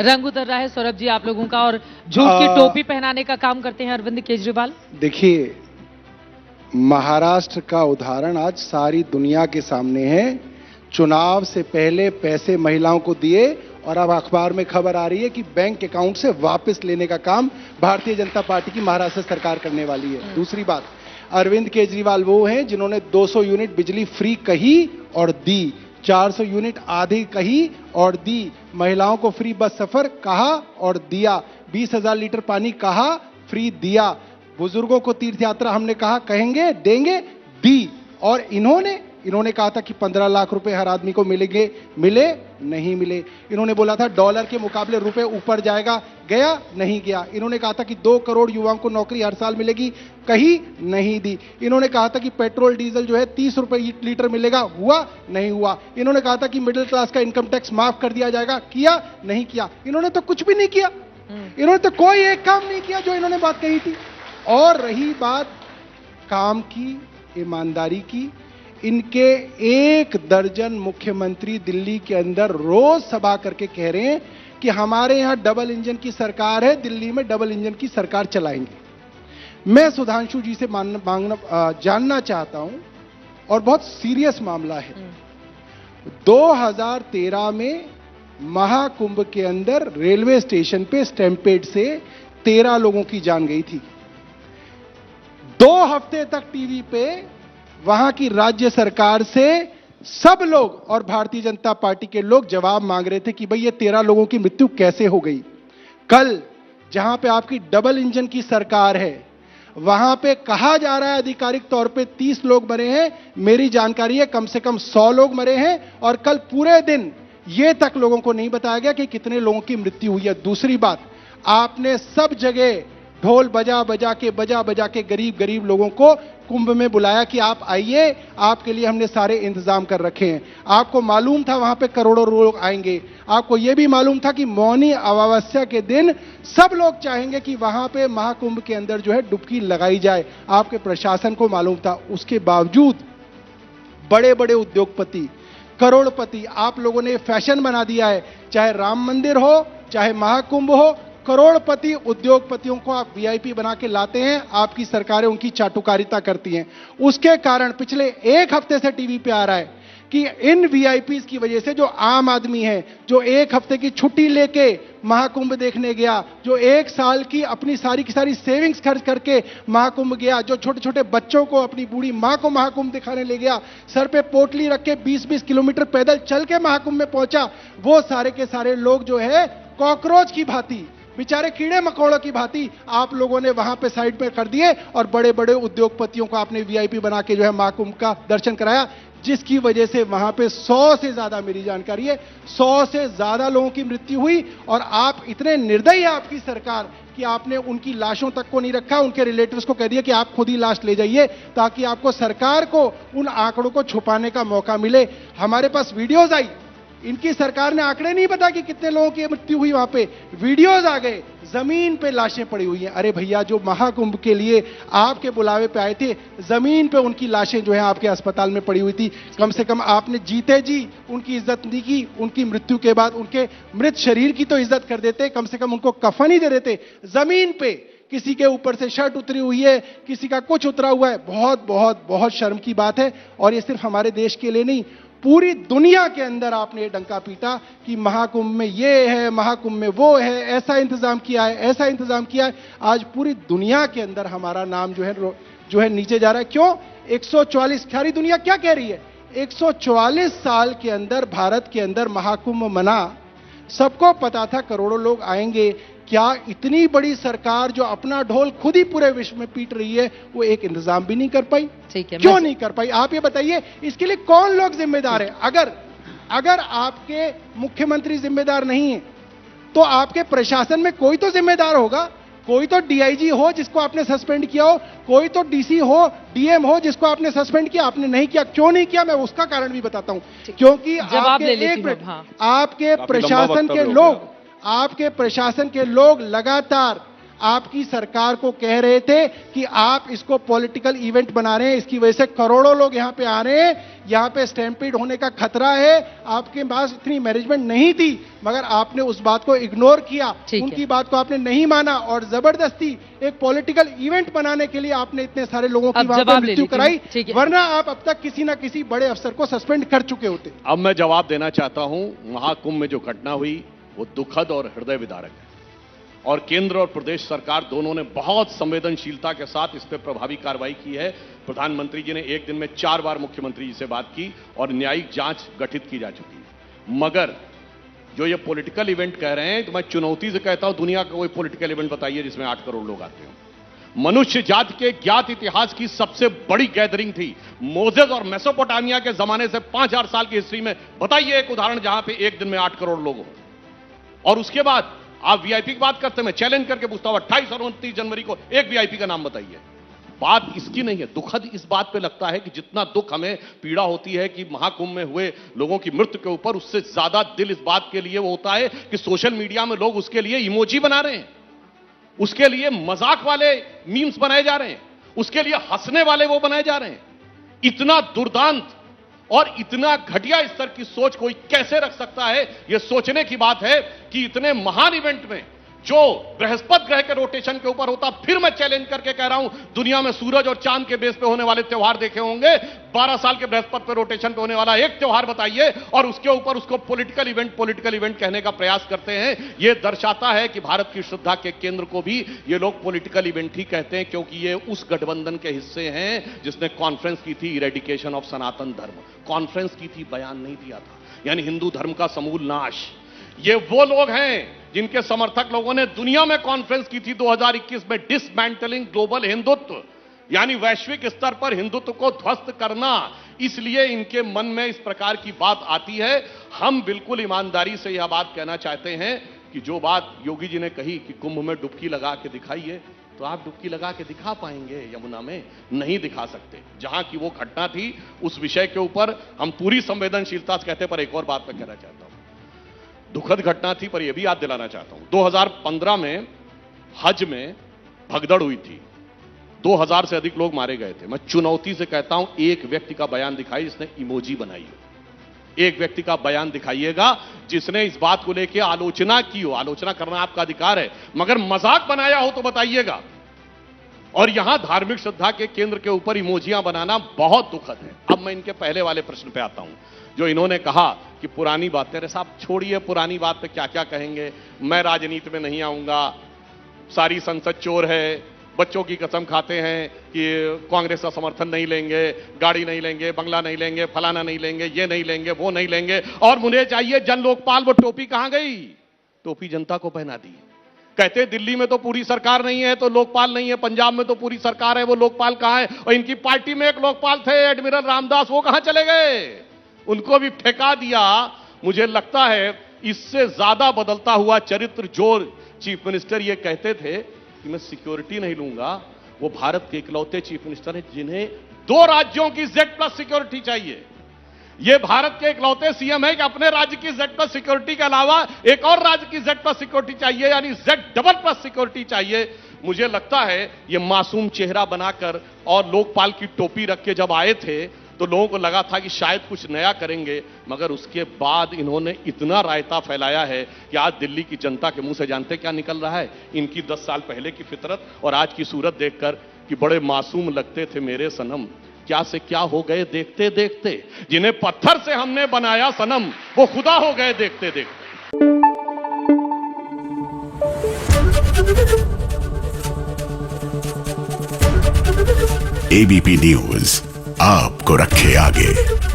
रंग उतर रहा है सौरभ जी आप लोगों का, और झूठ की टोपी पहनाने का काम करते हैं अरविंद केजरीवाल। देखिए, महाराष्ट्र का उदाहरण आज सारी दुनिया के सामने है। चुनाव से पहले पैसे महिलाओं को दिए और अब अखबार में खबर आ रही है कि बैंक अकाउंट से वापस लेने का काम भारतीय जनता पार्टी की महाराष्ट्र सरकार करने वाली है। दूसरी बात, अरविंद केजरीवाल वो हैं जिन्होंने 200 यूनिट बिजली फ्री कही और दी, 400 यूनिट आधी कही और दी, महिलाओं को फ्री बस सफर कहा और दिया, 20,000 लीटर पानी कहा फ्री दिया, बुजुर्गों को तीर्थ यात्रा हमने कहा कहेंगे देंगे दी, और इन्होंने कहा था कि 15 लाख रुपए हर आदमी को मिलेंगे, मिले नहीं मिले। इन्होंने बोला था डॉलर के मुकाबले रुपए ऊपर जाएगा, गया नहीं गया। इन्होंने कहा था कि 2 करोड़ युवाओं को नौकरी हर साल मिलेगी, कहीं नहीं दी। इन्होंने कहा था कि पेट्रोल डीजल जो है 30 रुपए लीटर मिलेगा, हुआ नहीं हुआ। इन्होंने कहा था कि मिडिल क्लास का इनकम टैक्स माफ कर दिया जाएगा, किया नहीं किया। इन्होंने तो कुछ भी नहीं किया, इन्होंने तो कोई एक काम नहीं किया जो इन्होंने बात कही थी। और रही बात काम की, ईमानदारी की, इनके 1 दर्जन मुख्यमंत्री दिल्ली के अंदर रोज सभा करके कह रहे हैं कि हमारे यहां डबल इंजन की सरकार है, दिल्ली में डबल इंजन की सरकार चलाएंगे। मैं सुधांशु जी से जानना चाहता हूं, और बहुत सीरियस मामला है। 2013 में महाकुंभ के अंदर रेलवे स्टेशन पे स्टैम्पेड से 13 लोगों की जान गई थी। 2 हफ्ते तक टीवी पे वहां की राज्य सरकार से सब लोग और भारतीय जनता पार्टी के लोग जवाब मांग रहे थे कि भाई ये 13 लोगों की मृत्यु कैसे हो गई। कल जहां पे आपकी डबल इंजन की सरकार है, वहां पे कहा जा रहा है आधिकारिक तौर पे 30 लोग मरे हैं, मेरी जानकारी है कम से कम 100 लोग मरे हैं, और कल पूरे दिन ये तक लोगों को नहीं बताया गया कि कितने लोगों की मृत्यु हुई है। दूसरी बात, आपने सब जगह ढोल बजा बजा के गरीब लोगों को कुंभ में बुलाया कि आप आइए, आपके लिए हमने सारे इंतजाम कर रखे हैं। आपको मालूम था वहां पे करोड़ों लोग आएंगे, आपको यह भी मालूम था कि मौनी अमावस्या के दिन सब लोग चाहेंगे कि वहां पे महाकुंभ के अंदर जो है डुबकी लगाई जाए, आपके प्रशासन को मालूम था। उसके बावजूद बड़े बड़े उद्योगपति, करोड़पति, आप लोगों ने फैशन बना दिया है, चाहे राम मंदिर हो चाहे महाकुंभ हो, करोड़पति उद्योगपतियों को आप वीआईपी बना के लाते हैं, आपकी सरकारें उनकी चाटुकारिता करती हैं। उसके कारण पिछले 1 हफ्ते से टीवी पे आ रहा है कि इन वीआईपीज की वजह से जो आम आदमी है, जो 1 हफ्ते की छुट्टी लेके महाकुंभ देखने गया, जो 1 साल की अपनी सारी की सारी सेविंग्स खर्च करके महाकुंभ गया, जो छोटे छोटे बच्चों को, अपनी बूढ़ी मां को महाकुंभ दिखाने ले गया, सर पे पोटली रख के 20-20 किलोमीटर पैदल चल के महाकुंभ में पहुंचा, वो सारे के सारे लोग जो है कॉकरोच की भांति, बेचारे कीड़े मकोड़ों की भांति आप लोगों ने वहां पे साइड पे कर दिए, और बड़े बड़े उद्योगपतियों को आपने वीआईपी बना के जो है महाकुंभ का दर्शन कराया, जिसकी वजह से वहां पे 100 से ज्यादा, मेरी जानकारी है 100 से ज्यादा लोगों की मृत्यु हुई। और आप इतने निर्दयी है आपकी सरकार कि आपने उनकी लाशों तक को नहीं रखा, उनके रिलेटिव्स को कह दिया कि आप खुद ही लाश ले जाइए, ताकि आपको सरकार को उन आंकड़ों को छुपाने का मौका मिले। हमारे पास वीडियोज आई, इनकी सरकार ने आंकड़े नहीं बता कि कितने लोगों की मृत्यु हुई, वहां पे वीडियोज आ गए, जमीन पे लाशें पड़ी हुई हैं। अरे भैया, जो महाकुंभ के लिए आपके बुलावे पे आए थे, जमीन पे उनकी लाशें जो है आपके अस्पताल में पड़ी हुई थी। कम से कम आपने जीते जी उनकी इज्जत नहीं की, उनकी मृत्यु के बाद उनके मृत शरीर की तो इज्जत कर देते, कम से कम उनको कफन ही दे देते। जमीन पे किसी के ऊपर से शर्ट उतरी हुई है, किसी का कुछ उतरा हुआ है, बहुत बहुत बहुत शर्म की बात है। और ये सिर्फ हमारे देश के लिए नहीं, पूरी दुनिया के अंदर आपने डंका पीटा कि महाकुंभ में ये है, महाकुंभ में वो है, ऐसा इंतजाम किया है, ऐसा इंतजाम किया है। आज पूरी दुनिया के अंदर हमारा नाम जो है नीचे जा रहा है। क्यों? 144, सारी दुनिया क्या कह रही है, 144 साल के अंदर भारत के अंदर महाकुंभ मना, सबको पता था करोड़ों लोग आएंगे। क्या इतनी बड़ी सरकार जो अपना ढोल खुद ही पूरे विश्व में पीट रही है, वो एक इंतजाम भी नहीं कर पाई? ठीक है, क्यों नहीं कर पाई? आप ये बताइए, इसके लिए कौन लोग जिम्मेदार है? अगर आपके मुख्यमंत्री जिम्मेदार नहीं है, तो आपके प्रशासन में कोई तो जिम्मेदार होगा, कोई तो डीआईजी हो जिसको आपने सस्पेंड किया हो, कोई तो डीसी हो, डीएम हो जिसको आपने सस्पेंड किया, आपने नहीं किया। क्यों नहीं किया? मैं उसका कारण भी बताता हूं। क्योंकि आपके प्रशासन के लोग लगातार आपकी सरकार को कह रहे थे कि आप इसको पॉलिटिकल इवेंट बना रहे हैं, इसकी वजह से करोड़ों लोग यहां पे आ रहे हैं, यहां पे स्टैम्पीड होने का खतरा है। आपके पास इतनी मैनेजमेंट नहीं थी, मगर आपने उस बात को इग्नोर किया, ठीक है। उनकी बात को आपने नहीं माना और जबरदस्ती एक पॉलिटिकल इवेंट बनाने के लिए आपने इतने सारे लोगों की अब वहां पे जवाब ले मृत्यु लीजिए। कराई, ठीक है। वरना आप अब तक किसी ना किसी बड़े अफसर को सस्पेंड कर चुके होते। अब मैं जवाब देना चाहता हूं। महाकुंभ में जो घटना हुई वो दुखद और हृदय विदारक है और केंद्र और प्रदेश सरकार दोनों ने बहुत संवेदनशीलता के साथ इस पर प्रभावी कार्रवाई की है। प्रधानमंत्री जी ने एक दिन में 4 बार मुख्यमंत्री जी से बात की और न्यायिक जांच गठित की जा चुकी है। मगर जो ये पॉलिटिकल इवेंट कह रहे हैं, तो मैं चुनौती से कहता हूं दुनिया का कोई पॉलिटिकल इवेंट बताइए जिसमें 8 करोड़ लोग आते हो। मनुष्य जाति के ज्ञात इतिहास की सबसे बड़ी गैदरिंग थी। मोजेस और मेसोपोटामिया के जमाने से 5000 साल की हिस्ट्री में बताइए एक उदाहरण जहां पे एक दिन में 8 करोड़ लोग हो। और उसके बाद आप वीआईपी की बात करते हैं, मैं चैलेंज करके पूछता हूं 28 और 29 जनवरी को एक वीआईपी का नाम बताइए। बात इसकी नहीं है। दुखद इस बात पे लगता है कि जितना दुख हमें पीड़ा होती है कि महाकुंभ में हुए लोगों की मृत्यु के ऊपर, उससे ज्यादा दिल इस बात के लिए वो होता है कि सोशल मीडिया में लोग उसके लिए इमोजी बना रहे हैं, उसके लिए मजाक वाले मीम्स बनाए जा रहे हैं, उसके लिए हंसने वाले वो बनाए जा रहे हैं। इतना दुर्दांत और इतना घटिया स्तर की सोच कोई कैसे रख सकता है? यह सोचने की बात है कि इतने महान इवेंट में जो बृहस्पति ग्रह के रोटेशन के ऊपर होता, फिर मैं चैलेंज करके कह रहा हूं दुनिया में सूरज और चांद के बेस पे होने वाले त्योहार देखे होंगे। 12 साल के बृहस्पति पे रोटेशन पे होने वाला एक त्योहार बताइए और उसके ऊपर उसको पॉलिटिकल इवेंट कहने का प्रयास करते हैं। यह दर्शाता है कि भारत की श्रद्धा के केंद्र को भी ये लोग पॉलिटिकल इवेंट ही कहते हैं, क्योंकि ये उस गठबंधन के हिस्से हैं जिसने कॉन्फ्रेंस की थी इरेडिकेशन ऑफ सनातन धर्म। कॉन्फ्रेंस की थी, बयान नहीं दिया था, यानी हिंदू धर्म का समूल नाश। ये वो लोग हैं जिनके समर्थक लोगों ने दुनिया में कॉन्फ्रेंस की थी 2021 में, डिसमेंटलिंग ग्लोबल हिंदुत्व, यानी वैश्विक स्तर पर हिंदुत्व को ध्वस्त करना। इसलिए इनके मन में इस प्रकार की बात आती है। हम बिल्कुल ईमानदारी से यह बात कहना चाहते हैं कि जो बात योगी जी ने कही कि कुंभ में डुबकी लगा के दिखाइए, तो आप डुबकी लगा के दिखा पाएंगे यमुना में? नहीं दिखा सकते। जहां की वो घटना थी उस विषय के ऊपर हम पूरी संवेदनशीलता से कहते हैं। पर एक और बात मैं कहना चाहता हूं, दुखद घटना थी पर यह भी याद दिलाना चाहता हूं, 2015 में हज में भगदड़ हुई थी, 2000 से अधिक लोग मारे गए थे। मैं चुनौती से कहता हूं एक व्यक्ति का बयान दिखाई जिसने इमोजी बनाई हो। एक व्यक्ति का बयान दिखाइएगा जिसने इस बात को लेकर आलोचना की हो। आलोचना करना आपका अधिकार है, मगर मजाक बनाया हो तो बताइएगा। और यहां धार्मिक श्रद्धा के केंद्र के ऊपर इमोजियां बनाना बहुत दुखद है। अब मैं इनके पहले वाले प्रश्न पे आता हूं, जो इन्होंने कहा कि पुरानी बातें। अरे साहब छोड़िए, पुरानी बात पे क्या क्या कहेंगे। मैं राजनीति में नहीं आऊंगा, सारी संसद चोर है, बच्चों की कसम खाते हैं कि कांग्रेस का समर्थन नहीं लेंगे, गाड़ी नहीं लेंगे, बंगला नहीं लेंगे, फलाना नहीं लेंगे, ये नहीं लेंगे, वो नहीं लेंगे। और मुझे चाहिए जन लोकपाल। वो टोपी कहां गई? टोपी जनता को पहना दी। कहते दिल्ली में तो पूरी सरकार नहीं है तो लोकपाल नहीं है, पंजाब में तो पूरी सरकार है, वो लोकपाल कहां है? और इनकी पार्टी में एक लोकपाल थे एडमिरल रामदास, वो कहां चले गए? उनको भी फेंका दिया। मुझे लगता है इससे ज्यादा बदलता हुआ चरित्र जो चीफ मिनिस्टर ये कहते थे कि मैं सिक्योरिटी नहीं लूंगा, वो भारत के इकलौते चीफ मिनिस्टर हैं जिन्हें 2 राज्यों की Z+ सिक्योरिटी चाहिए। ये भारत के इकलौते सीएम है कि अपने राज्य की Z+ सिक्योरिटी के अलावा एक और राज्य की Z+ सिक्योरिटी चाहिए, यानी Z++ सिक्योरिटी चाहिए। मुझे लगता है ये मासूम चेहरा बनाकर और लोकपाल की टोपी रख के जब आए थे तो लोगों को लगा था कि शायद कुछ नया करेंगे, मगर उसके बाद इन्होंने इतना रायता फैलाया है कि आज दिल्ली की जनता के मुंह से जानते क्या निकल रहा है? इनकी 10 साल पहले की फितरत और आज की सूरत देखकर कि बड़े मासूम लगते थे मेरे सनम, क्या से क्या हो गए देखते देखते। जिन्हें पत्थर से हमने बनाया सनम, वो खुदा हो गए देखते देखते। एबीपी न्यूज आपको रखे आगे।